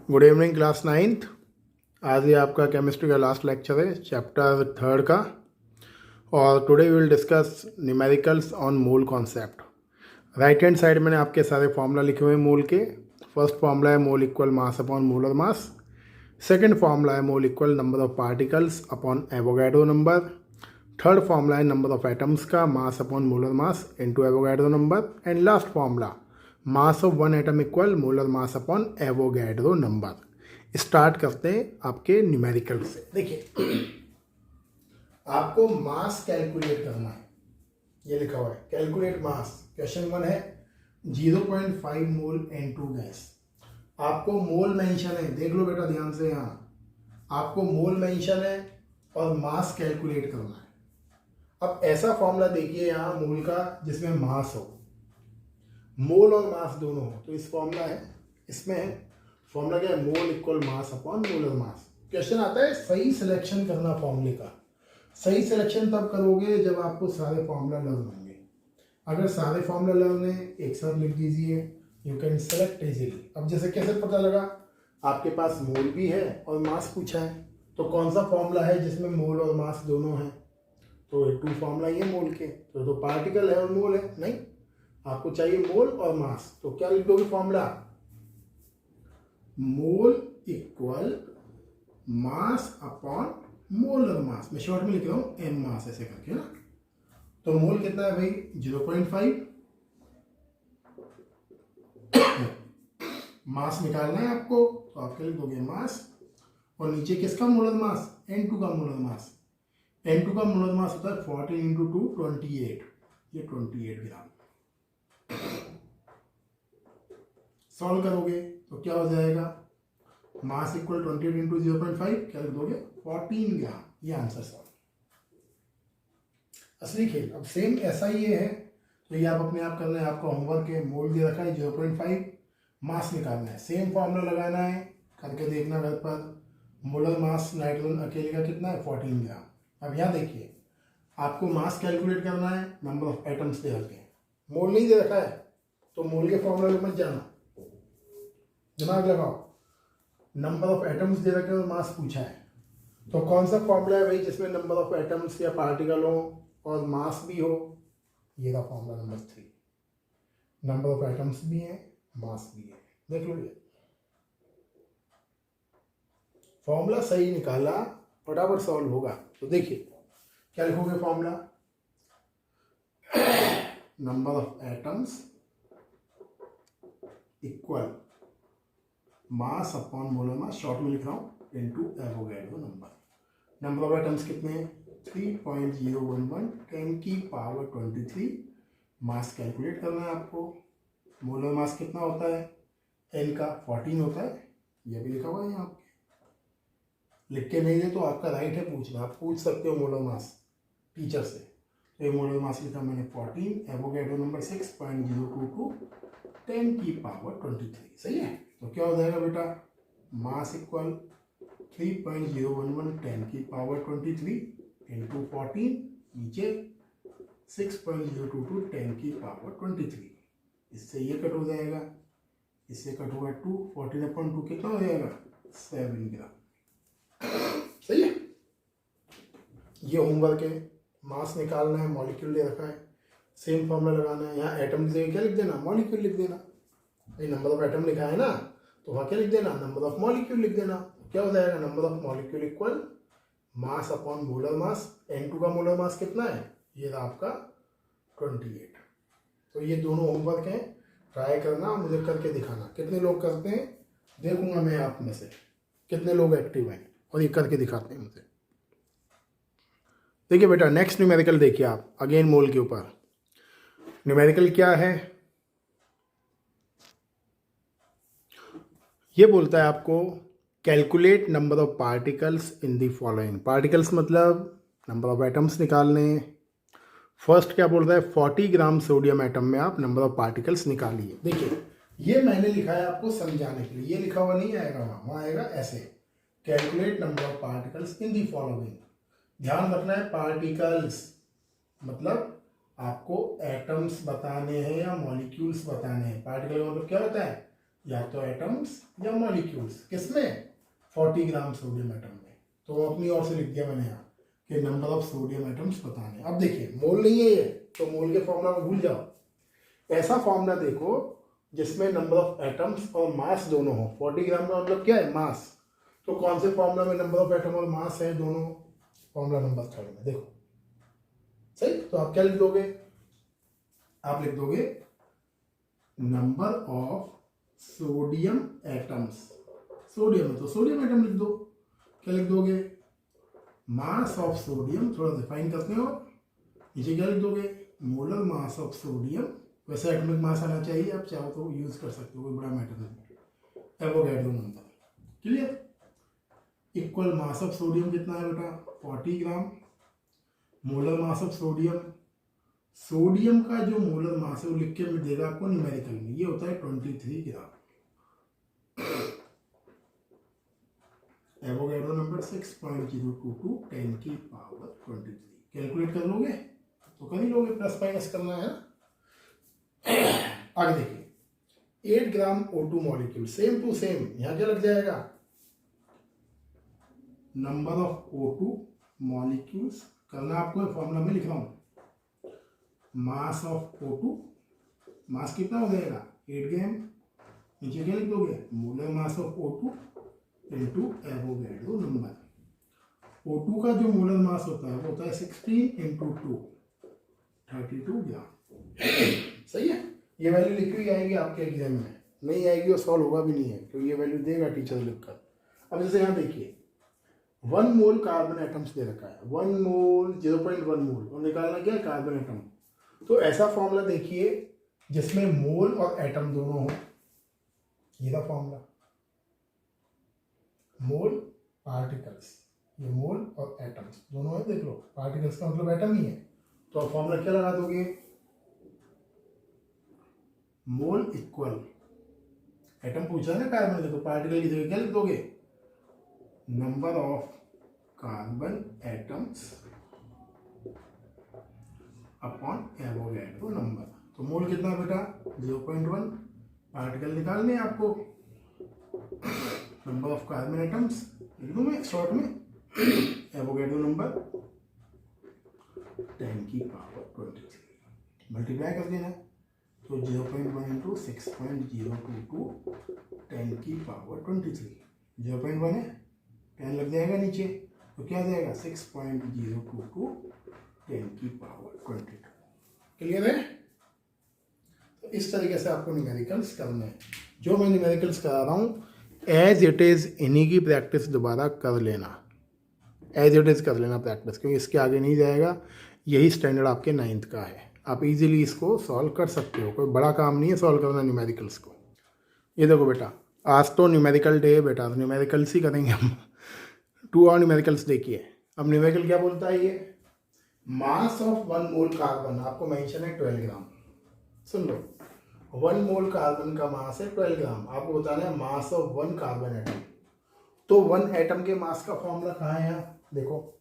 Good evening class 9th। आज ये आपका केमिस्ट्री का लास्ट लेक्चर है चैप्टर 3 का। और today we will discuss numericals on mole concept. Right hand side मैंने आपके सारे फार्मूला लिखे हुए हैं मोल के। फर्स्ट फार्मूला है mole equal mass upon molar mass. Second formula है mole equal number of particles upon Avogadro number. Third formula है नंबर ऑफ एटम्स का mass upon molar mass into Avogadro number. And last formula mass of one atom equal molar mass upon Avogadro number. Start करते हैं आपके numerical से। देखिए आपको mass calculate करना है, ये लिखा हुआ है कैलकुलेट मास। क्वेश्चन 1 है 0.5 मोल N2 गैस। आपको मोल मेंशन है, देख लो बेटा ध्यान से, यहाँ आपको मोल मेंशन है और मास कैलकुलेट करना है। अब ऐसा फॉर्मूला देखिए यहाँ मोल का जिसमें मास हो, मोल और मास दोनों हो, तो इस फॉर्मूला है, इसमें है फॉर्मूला क्या है, mole equal mass upon molar मास। क्वेश्चन आता है सही सिलेक्शन करना फॉर्मूले का। सही सिलेक्शन तब करोगे जब आपको सारे फॉर्मूला लर्न होंगे। अगर सारे फॉर्मूला लर्न है एक साथ लिख दीजिए, यू कैन सेलेक्ट इजीली। अब जैसे कैसे पता लगा, आपके पास मोल भी है और मास पूछा है, तो कौन सा फॉर्मूला है जिसमें मोल और मास दोनों है, तो 2 फॉर्मूला ये मोल के, तो पार्टिकल है और मोल है, नहीं आपको चाहिए मोल और मास। तो क्या लिख दोगे फॉर्मूला, मोल इक्वल मास अपॉन मोलर मास। मैं शॉर्ट में लिख रहा हूं एम मास ऐसे करके ना। तो मोल कितना है भाई 0.5, मास निकालना है आपको, तो आप क्या लिख दोगे मास, और नीचे किसका मोलर मास, N2 का मोलर मास। N2 का मोलर मास होता है 14 × 2 28, ये 28 ग्राम। सॉल्व करोगे तो क्या हो जाएगा, मास इक्वल 28 × 0.5, क्या लिख दोगे 14 ग्राम। ये आंसर सॉल्व। असली खेल अब सेम ऐसा ही है, तो ये आप अपने आप करना है, आपका होमवर्क है। मोल दे रखा है 0.5, मास निकालना है, सेम फॉर्मूला लगाना है, करके देखना घर पर। मोलर मास नाइट्रोजन अकेले का कितना है 14 ग्राम। अब यहाँ देखिए आपको मास कैलकुलेट करना है, नंबर ऑफ एटम्स दे रखे हैं, मोल नहीं दे रखा है, तो मोल के फॉर्मूला में मत जाना, दिमाग लगाओ। नंबर ऑफ एटम्स दे रखे हैं और मास पूछा है, तो कौन सा फॉर्मूला है भाई जिसमें नंबर ऑफ एटम्स या पार्टिकल हो और मास भी हो, ये रहा formula number 3। Number of atoms भी है, मास भी है, देख लो ये फॉर्मूला सही निकाला, फटाफट सॉल्व होगा। तो देखिए क्या लिखोगे formula, number of atoms equal mass upon molar mass, short में लिख रहा हूँ, into Avogadro number. Number of atoms कितने हैं 3.011 10 की पावर 23। मास कैलकुलेट करना है आपको, मोलर मास कितना होता है, एल का 14 होता है, ये भी लिखा हुआ है यहाँ पे। लिख के नहीं दे तो आपका राइट है पूछना, आप पूछ सकते हो मोलर मास टीचर से। तो ये मोलर मास लिखा मैंने 14, एवोगैड्रो नंबर 6.022 10 की पावर 23, सही है। तो क्या हो जाएगा बेटा, मास इक्वल 3.011 10 की पावर 23 इंटू 14, नीचे 6.022 10 की पावर 23। इससे ये कट हो जाएगा, इससे कट होगा 2, 14/2 कितना हो जाएगा 7 ग्राम, सही है। ये होमवर्क है, मास निकालना है, मॉलिक्यूल दे रखा है, सेम फॉर्मूला लगाना है। यहाँ एटम दे क्या लिख देना, मॉलिक्यूल लिख देना। ये नंबर ऑफ एटम लिखा है ना, तो वहाँ क्या लिख देना, नंबर ऑफ मॉलिक्यूल लिख देना। क्या हो जाएगा, number of molecule equal mass upon molar mass. N2 का मोलर मास कितना है, ये रहा आपका 28। तो ये दोनों होमवर्क हैं, ट्राई करना, मुझे करके दिखाना कितने लोग करते हैं, देखूंगा मैं आप में से कितने लोग एक्टिव हैं और ये करके दिखाते हैं मुझे। देखिए बेटा नेक्स्ट न्यूमेरिकल देखिए आप, अगेन मोल के ऊपर। न्यूमेरिकल क्या है, ये बोलता है आपको calculate number of particles in the following. Particles मतलब नंबर ऑफ एटम्स निकालने। फर्स्ट क्या बोल रहा है, 40 ग्राम सोडियम एटम में आप नंबर ऑफ पार्टिकल्स निकालिए। देखिए ये मैंने लिखा है आपको समझाने के लिए, ये लिखा हुआ नहीं आएगा वहाँ आएगा ऐसे, calculate number of particles in the following. ध्यान रखना है पार्टिकल्स मतलब आपको एटम्स बताने हैं या मॉलिक्यूल्स बताने हैं। पार्टिकल का मतलब क्या होता है, या तो एटम्स या मॉलिक्यूल्स, किसमें 40 ग्राम सोडियम एटम में। तो अपनी ओर से लिख दिया मैंने यहाँ कि नंबर ऑफ सोडियम एटम्स बताने। अब देखिए मोल नहीं है ये, तो मोल के फॉर्मूला को भूल जाओ। ऐसा फॉर्मूला देखो जिसमें नंबर ऑफ एटम्स और मास दोनों हो। 40 ग्राम का मतलब क्या है, मास। तो कौन से फॉर्मूला में नंबर ऑफ एटम और मास है दोनों, फॉर्मूला नंबर 3 में देखो। सही, तो आप क्या लिख दोगे, आप लिख दोगे number of sodium atoms. Sodium है तो सोडियम एटम लिख दो। क्या लिख दोगे, मास ऑफ सोडियम, थोड़ा डिफाइन करते हो, नीचे क्या लिख दोगे, मोलर मास ऑफ सोडियम। वैसे एटॉमिक मास आना चाहिए, आप चाहो तो यूज कर सकते हो, कोई बड़ा मैटर नहीं। Avogadro number, clear. Equal mass of sodium कितना है बेटा, 40 gram. Molar mass of sodium, sodium का जो मोलर मास है वो लिख के मैं देगा आपको न्यूमेरिकल में, ये होता है 23 ग्राम। एवोगैड्रो नंबर 6.022 10 की पावर 23। कैलकुलेट कर लोगे तो कर ही लोगे, प्लस माइनस करना है। आगे देखिए 8 gram O2 molecule, same to same, यहां क्या लग जाएगा, नंबर ऑफ O2 मॉलिक्यूल्स करना आपको फॉर्मूला में लिख रहा हूं। मास ऑफ O2, मास कितना हो जाएगा 8 ग्राम, नीचे क्या लिख दोगे, molar mass of O2 into Avogadro number. O2 का जो मोलर मास होता है वो होता है 16 इंटू 2 32 ग्राम। सही है, ये वैल्यू लिखी हुई आएगी आपके एग्जाम में, नहीं आएगी और सॉल्व होगा भी नहीं है, तो ये वैल्यू देगा टीचर लिखकर। अब जैसे यहाँ देखिए 1 मोल कार्बन एटम्स दे रखा है, 1 मोल 0.1 मोल, और निकालना क्या है कार्बन एटम। तो ऐसा फॉर्मूला देखिए जिसमें मोल और एटम दोनों हो, ये था फॉर्मूला। मोल पार्टिकल्स, ये मोल और एटम्स दोनों है, देख लो पार्टिकल्स का मतलब एटम ही है। तो आप फॉर्मूला क्या लगा दोगे, मोल इक्वल, एटम पूछा ना कार्बन का, तो पार्टिकल की जगह क्या लिख दोगे, number of carbon atoms upon Avogadro number. तो मोल कितना बेटा 0.1, पार्टिकल निकालने आपको, नंबर ऑफ कार्बन एटम्स लिख दूं मैं शॉर्ट में, एवोगैड्रो नंबर 10 की पावर 23, मल्टीप्लाई कर देना। तो 0.1 इंटू 6.022 10 की पावर 23, 0.1 है 10 लग जाएगा नीचे, तो क्या जाएगा 6.022 10 की पावर 22। क्लियर है। तो इस तरीके से आपको न्यूमेरिकल्स करना है। जो मैं न्यूमेरिकल्स करा रहा हूँ एज इट इज़ इन्हीं की प्रैक्टिस दोबारा कर लेना, एज इट इज़ कर लेना प्रैक्टिस, क्योंकि इसके आगे नहीं जाएगा। यही स्टैंडर्ड आपके 9th का है, आप इजीली इसको सॉल्व कर सकते हो, कोई बड़ा काम नहीं है सॉल्व करना न्यूमेरिकल्स को। ये देखो बेटा आज तो न्यूमेरिकल डे है बेटा, तो न्यूमेरिकल्स ही करेंगे हम। 2 और न्यूमेरिकल्स देखिए। अब न्यूमेरिकल क्या बोलता है ये, मास ऑफ 1 मोल कार्बन, आपको मेंशन है 12 ग्राम। सुन लो 1 मोल कार्बन का मास है 12 ग्राम, आपको बताना है मास ऑफ 1 कार्बन एटम। तो 1 एटम के मास का फॉर्मूला कहाँ है, यहाँ देखो,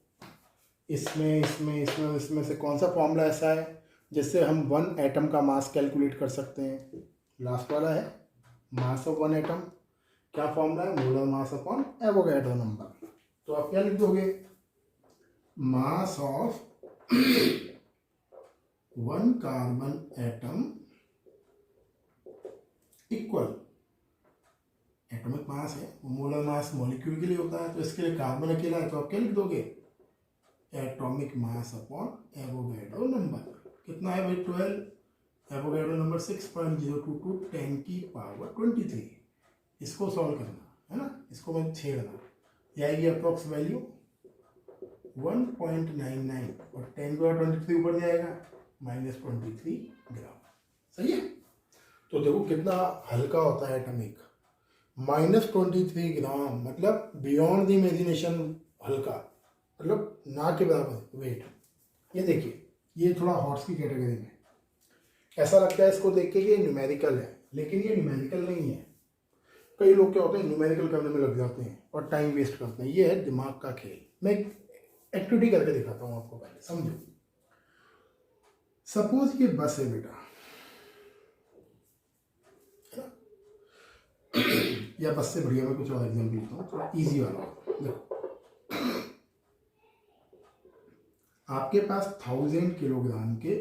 इसमें इसमें इसमें इसमें से कौन सा फॉर्मूला ऐसा है जिससे हम 1 एटम का मास कैलकुलेट कर सकते हैं, लास्ट वाला है मास ऑफ 1 एटम। क्या फॉर्मूला है, molar mass upon Avogadro number. तो आप क्या लिख दोगे, mass of 1 carbon atom equal, atomic mass है, मोलर मास मॉलिक्यूल के लिए होता है, तो इसके लिए कार्बन अकेला है, तो आप क्या लिख दोगे, atomic mass upon Avogadro number. कितना है भाई 12, एवोगैड्रो नंबर 6.022 10 की पावर 23। इसको सॉल्व करना है ना, इसको मैं छेड़ना, ये आएगी अप्रॉक्स वैल्यू 1.99, और 10 को 23 ऊपर जाएगा -23 ग्राम। सही है। तो देखो कितना हल्का होता है एटॉमिक, -23 ग्राम, मतलब बियॉन्ड द इमेजिनेशन हल्का, मतलब ना के बराबर वेट। ये देखिए ये थोड़ा हॉर्स की कैटेगरी में, ऐसा लगता है इसको देख के कि ये न्यूमेरिकल है, लेकिन ये न्यूमेरिकल नहीं है। कई लोग क्या होते हैं न्यूमेरिकल करने में लग जाते हैं और टाइम वेस्ट करते हैं, ये है दिमाग का खेल। मैं एक्टिविटी करके दिखाता हूँ आपको, पहले समझो। सपोज ये बस है बेटा, या बस से बढ़िया मैं कुछ और एग्जाम्पल लेता हूँ, थोड़ा ईजी वाला। देखो आपके पास 1000 किलोग्राम के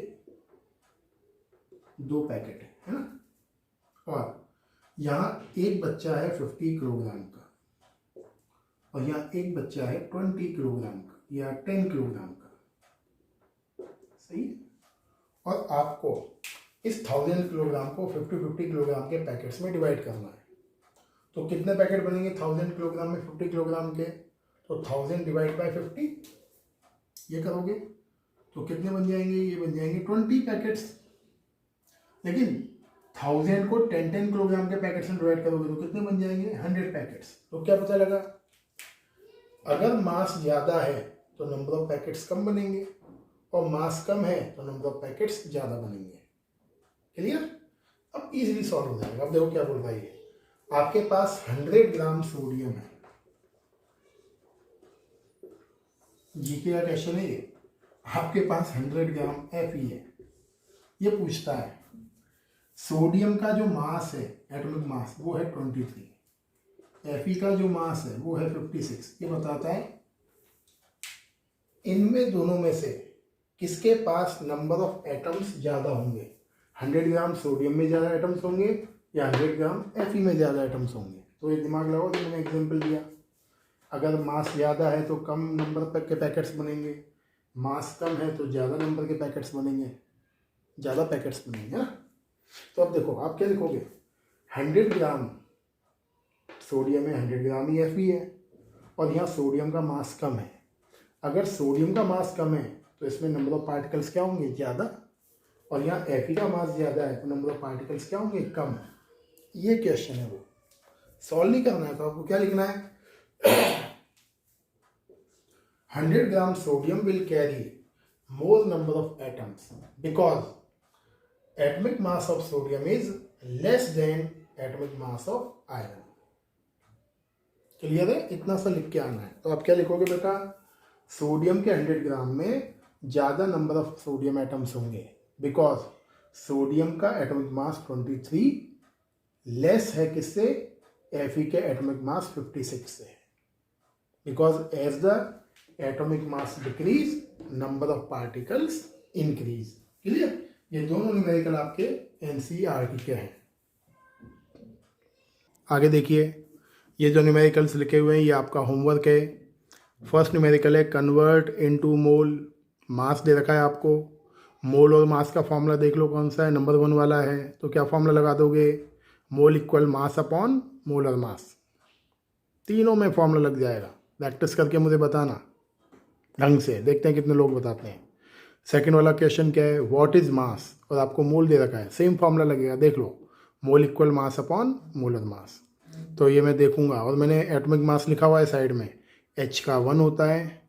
2 पैकेट है ना, और यहाँ एक बच्चा है 50 किलोग्राम का, और यहाँ एक बच्चा है 20 किलोग्राम का या 10 किलोग्राम का, सही है। और आपको इस 1000 किलोग्राम को 50-50 किलोग्राम के पैकेट्स में डिवाइड करना है। तो कितने पैकेट बनेंगे 1000 किलोग्राम में 50 किलोग्राम के? तो 1000 डिवाइड बाय 50 ये करोगे तो कितने बन जाएंगे? ये बन जाएंगे 20 पैकेट्स। लेकिन 1000 को 10-10 किलोग्राम के पैकेट्स में डिवाइड करोगे तो कितने बन जाएंगे? 100 पैकेट्स। तो क्या पता लगा, अगर मास ज़्यादा है तो नंबर ऑफ पैकेट्स कम बनेंगे, और मास कम है तो नंबर ऑफ पैकेट्स ज़्यादा बनेंगे। क्लियर? अब इजीली सॉल्व हो जाएगा। अब देखो क्या बोल रहा है ये, आपके पास 100 ग्राम सोडियम है, जीके का क्वेश्चन है ये। आपके पास 100 ग्राम Fe है। ये पूछता है सोडियम का जो मास है, एटॉमिक मास, वो है 23, Fe का जो मास है वो है 56। ये बताता है इनमें दोनों में से किसके पास नंबर ऑफ एटम्स ज़्यादा होंगे। 100 ग्राम सोडियम में ज़्यादा एटम्स होंगे या 100 ग्राम Fe में ज़्यादा एटम्स होंगे। तो ये दिमाग लगाओ, जो मैंने एग्जाम्पल दिया, अगर मास ज़्यादा है तो कम नंबर के पैकेट्स बनेंगे, मास कम है तो ज़्यादा नंबर के पैकेट्स बनेंगे, ज़्यादा पैकेट्स बनेंगे ना। तो अब देखो आप क्या लिखोगे, 100 ग्राम सोडियम में 100 ग्राम ही Fe है, और यहाँ सोडियम का मास कम है। अगर सोडियम का मास कम है तो इसमें नंबर ऑफ पार्टिकल्स क्या होंगे? ज़्यादा। और यहाँ Fe का मास ज़्यादा है तो नंबर ऑफ पार्टिकल्स क्या होंगे? कम। ये क्वेश्चन है, वो सॉल्व नहीं करना है तो आपको क्या लिखना है, 100 gram sodium will carry more number of atoms because atomic mass of sodium is less than atomic mass of iron। Clear है? इतना सा लिख के आना है। तो आप क्या लिखोगे बेटा, सोडियम के 100 ग्राम में ज़्यादा नंबर ऑफ सोडियम एटम्स होंगे बिकॉज सोडियम का एटॉमिक मास 23 लेस है किससे? Fe के एटॉमिक मास 56 से। Because as the atomic mass decrease number of particles increase. Clear? ये दोनों न्यूमेरिकल आपके NCERT के हैं। आगे देखिए, ये जो न्यूमेरिकल्स लिखे हुए हैं ये आपका होमवर्क है। फर्स्ट न्यूमेरिकल है कन्वर्ट इनटू मोल। मास दे रखा है आपको, मोल और मास का फॉर्मूला देख लो कौन सा है, नंबर 1 वाला है। तो क्या फॉर्मूला लगा दोगे, मोल इक्वल मास अपॉन मोलर मास। तीनों में फॉर्मूला लग जाएगा। प्रैक्टिस करके मुझे बताना ढंग से, देखते हैं कितने लोग बताते हैं। सेकंड वाला क्वेश्चन क्या है, व्हाट इज मास, और आपको मोल दे रखा है, सेम फॉर्मूला लगेगा, देख लो, mole equal mass upon molar mass. तो ये मैं देखूंगा, और मैंने एटॉमिक मास लिखा हुआ है साइड में, H का 1 होता है,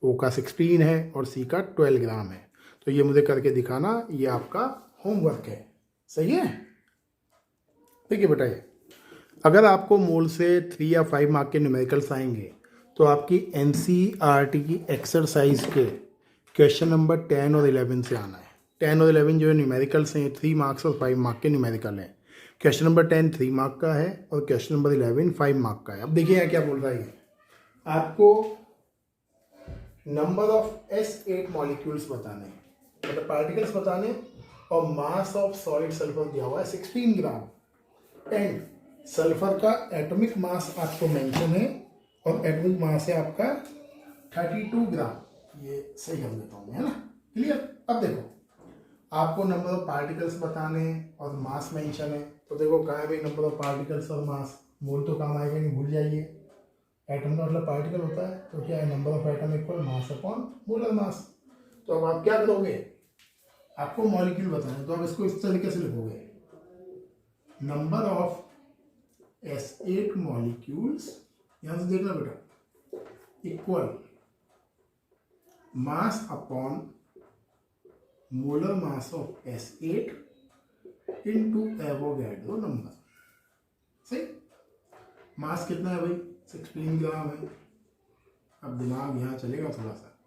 O का 16 है और C का 12 ग्राम है। तो ये मुझे करके दिखाना, ये आपका होमवर्क है। सही है? ठीक है बेटा। ये अगर आपको मोल से 3 या 5 मार्क के न्यूमेरिकल्स आएंगे तो आपकी NCERT की एक्सरसाइज के क्वेश्चन नंबर 10 और 11 से आना है। 10 और 11 जो है न्यूमेरिकल्स हैं, 3 मार्क्स और 5 मार्क के न्यूमेरिकल हैं। क्वेश्चन नंबर 10 3 मार्क का है और क्वेश्चन नंबर 11 5 मार्क का है। अब देखिए यहाँ क्या बोल रहा है, आपको नंबर ऑफ S8 मॉलिक्यूल्स बताने हैं, मतलब पार्टिकल्स बताने, और मास ऑफ सॉलिड सल्फर दिया हुआ है 16 ग्राम, एंड सल्फर का एटॉमिक मास आपको मेंशन है और एटॉमिक मास है आपका 32 ग्राम। ये सही कर देता हूँ, है ना? क्लियर? अब देखो, आपको नंबर ऑफ पार्टिकल्स बताने और मास मेंशन है। तो देखो कहाँ है भाई नंबर ऑफ पार्टिकल्स और मास, मोल तो काम आएगा नहीं, भूल जाइए। एटम का मतलब पार्टिकल होता है, तो क्या है, number of atom equal mass upon molar mass. तो अब आप क्या करोगे, आपको मॉलिक्यूल बताना, तो आप इसको इस तरीके से लिखोगे, नंबर ऑफ S8 मॉलिक्यूल्स, यहां से देखना बेटा, equal mass upon molar mass of S8 into Avogadro number. सही? मास कितना है भाई, 16 ग्राम है। अब दिमाग यहाँ चलेगा थोड़ा सा,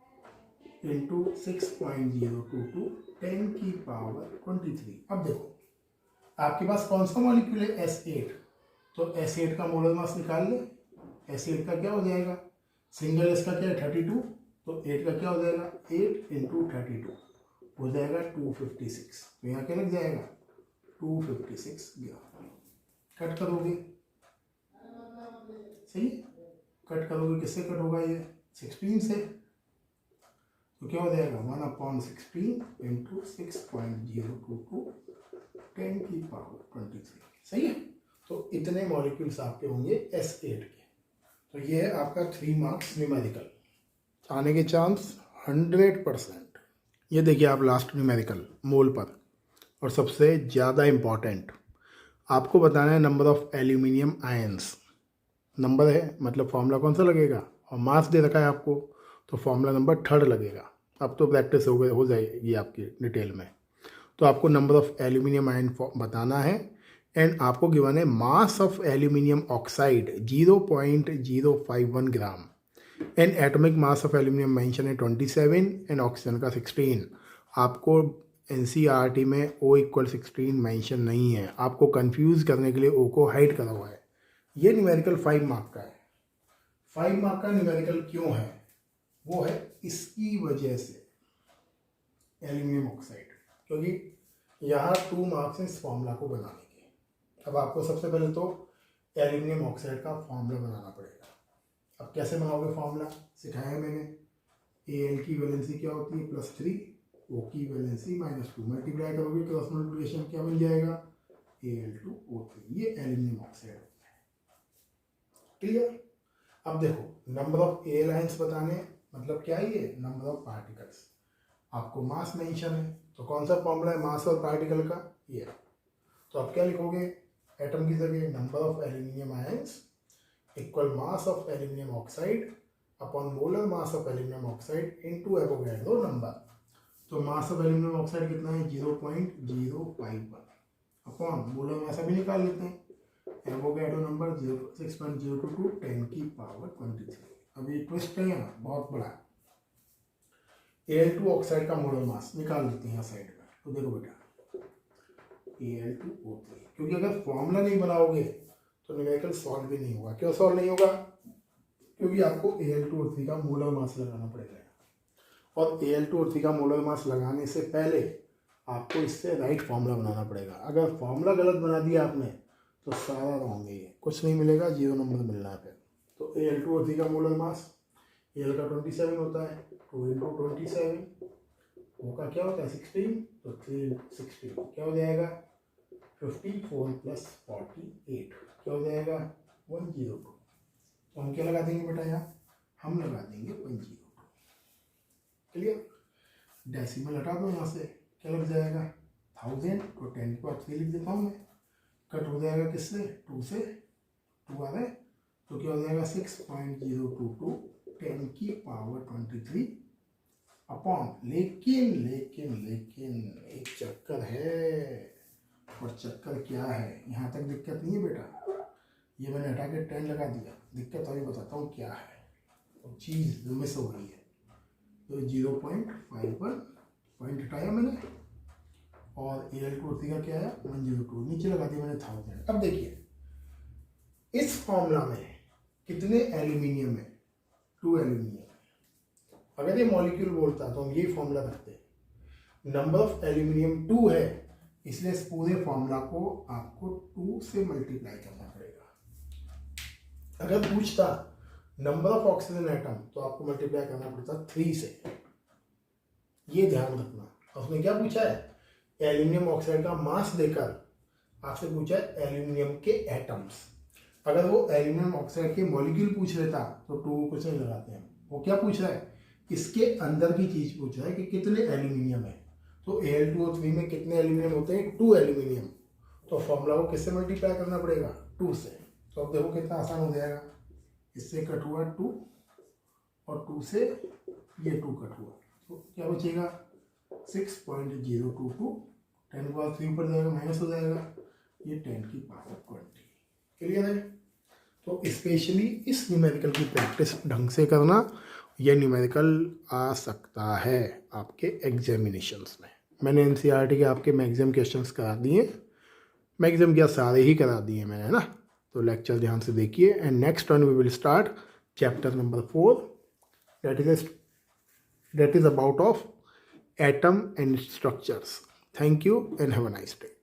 इंटू 6.022 10 की पावर 23। अब देखो आपके पास कौन सा मॉलिक्यूल है, S8, तो S8 का मोलर मास निकाल लें। S8 का क्या हो जाएगा, सिंगल इसका क्या है 32, तो 8 का क्या हो जाएगा 8 इंटू 32 हो जाएगा 256। तो यहाँ क्या लग जाएगा 256 ग्राम। कट करोगे, सही, कट करोगे, किससे कट होगा ये 16 से, तो क्या हो जाएगा 1/16 इंटू 6.022 10 की पावर 23। सही है। तो इतने मॉलिक्यूल्स आपके होंगे S8 के। तो ये है आपका 3 मार्क्स न्यूमेरिकल, आने के चांस 100%। ये देखिए आप लास्ट न्यूमेरिकल मोल पर, और सबसे ज़्यादा इम्पॉर्टेंट आपको बताना है number of aluminium ions. Number है मतलब फॉर्मूला कौन सा लगेगा, और मास दे रखा है आपको तो फॉर्मूला नंबर 3 लगेगा। अब तो प्रैक्टिस हो जाएगी आपकी डिटेल में। तो आपको नंबर ऑफ एल्यूमिनियम आयन बताना है, एंड आपको गिवन है mass of aluminium oxide 0.051 gram, and atomic mass of aluminium mention है 27 एंड ऑक्सीजन का 16। आपको NCERT में O = 16 मेंशन नहीं है, आपको कंफ्यूज करने के लिए O को हाइड करा हुआ है। ये न्यूमेरिकल 5 मार्क का है। 5 मार्क का न्यूमेरिकल क्यों है, वो है इसकी वजह से एल्यूमिनियम ऑक्साइड, क्योंकि यहाँ 2 मार्क्स हैं इस फॉर्मूला को बनाने के। अब आपको सबसे पहले तो एल्यूमिनियम ऑक्साइड का फॉर्मूला बनाना पड़ेगा। अब कैसे बनाओगे फॉर्मूला, सिखाया है मैंने। Al की वैलेंसी क्या होती है +3, O की वैलेंसी -2, मल्टीप्लाई करोगे क्रॉस मल्टीप्लिकेशन क्या बन जाएगा Al2O3। ये एल्यूमिनियम ऑक्साइड होता है। क्लियर। अब देखो नंबर ऑफ Al आयंस बताने, मतलब क्या है ये नंबर ऑफ पार्टिकल्स। आपको मास मेंशन है, तो कौन सा फॉर्मूला है मास और पार्टिकल का, ये। तो आप क्या लिखोगे, एटम की जगह number of aluminium ions equal mass of aluminium oxide upon molar mass of aluminium oxide into Avogadro number. तो मास ऑफ एल्यूमिनियम ऑक्साइड कितना है 0.051 अपॉन मोलर मास अभी निकाल लेते हैं, एवोगैड्रो नंबर 6.022 10 की पावर 23। अब ये ट्विस्ट है यहाँ बहुत बड़ा। Al2 ऑक्साइड का मोलर मास निकाल लेते हैं यहाँ साइड में। तो देखो बेटा Al2O3, क्योंकि अगर फॉर्मूला नहीं बनाओगे तो न्यूमेरिकल सॉल्व भी नहीं होगा। क्यों सॉल्व नहीं होगा, क्योंकि आपको Al2O3 का मोलर मास लगाना पड़ेगा, और Al2O3 का मोलर मास लगाने से पहले आपको इससे राइट फॉर्मूला बनाना पड़ेगा। अगर फॉर्मूला गलत बना दिया आपने तो सारा रॉन्ग है, ये कुछ नहीं मिलेगा, 0 नंबर मिलना है फिर। तो Al2O3 का मोलर मास Al का 27 होता है, 2 इंटू 27, O का क्या होता है 16, तो 3 16 क्या हो जाएगा 54 + 48 क्या हो जाएगा 102। तो हम क्या लगा देंगे बेटा यहाँ, हम लगा देंगे 102। क्लियर। डेसिमल हटा दो यहाँ से, क्या लग जाएगा 1000, तो 10 की पावर 3 लिख देता हूँ मैं। कट हो जाएगा किससे 2 से, 2 आ रहा है, तो क्या हो जाएगा 6.022 10 की पावर 23 अपॉन, लेकिन लेकिन लेकिन एक चक्कर है, और चक्कर क्या है, यहाँ तक दिक्कत नहीं है बेटा, ये मैंने हटा के 10 लगा दिया। दिक्कत अभी बताता हूँ क्या है, और चीज़ जो मिस हो गई है। तो 0.51 पॉइंट हटाया मैंने, और Al2O3 का क्या है 102, नीचे लगा दिया मैंने 1000। अब देखिए इस फॉर्मूला में कितने एल्यूमिनियम है, 2 एल्यूमिनियम। अगर ये मॉलिक्यूल बोलता तो हम यही फॉर्मूला रखते, नंबर ऑफ एल्यूमिनियम 2 है, इसलिए इस पूरे फॉर्मूला को आपको 2 से मल्टीप्लाई करना पड़ेगा। अगर पूछता नंबर ऑफ ऑक्सीजन एटम तो आपको मल्टीप्लाई करना पड़ता 3 से, ये ध्यान रखना। उसने क्या पूछा है, एल्यूमिनियम ऑक्साइड का मास देकर आपसे पूछा है एल्यूमिनियम के एटम्स। अगर वो एल्यूमिनियम ऑक्साइड के मॉलिक्यूल पूछ लेता तो 2 कुछ नहीं लगाते हैं। वो क्या पूछ रहा है, इसके अंदर की चीज पूछ रहा है कि कितने एल्यूमिनियम है। तो Al2O3 में कितने एल्यूमिनियम होते हैं 2 एल्यूमिनियम। तो फॉर्मूला को किससे मल्टीप्लाई करना पड़ेगा 2 से। तो अब देखो कितना आसान हो जाएगा, इससे कट हुआ 2 और 2 से ये 2 कट हुआ, तो क्या बचेगा 6.022 10 की पावर 3 ऊपर जाएगा माइनस हो जाएगा, ये 10 की पावर 20। क्लियर है। तो स्पेशली इस न्यूमेरिकल की प्रैक्टिस ढंग से करना, यह न्यूमेरिकल आ सकता है आपके एग्जामिनेशंस में। मैंने NCERT के आपके मैक्सिमम क्वेश्चंस करा दिए, मैक्सिमम क्या सारे ही करा दिए मैंने, है ना। तो लेक्चर ध्यान से देखिए and next one we will start chapter number 4 that is about of atom and structures. Thank you and have a nice day.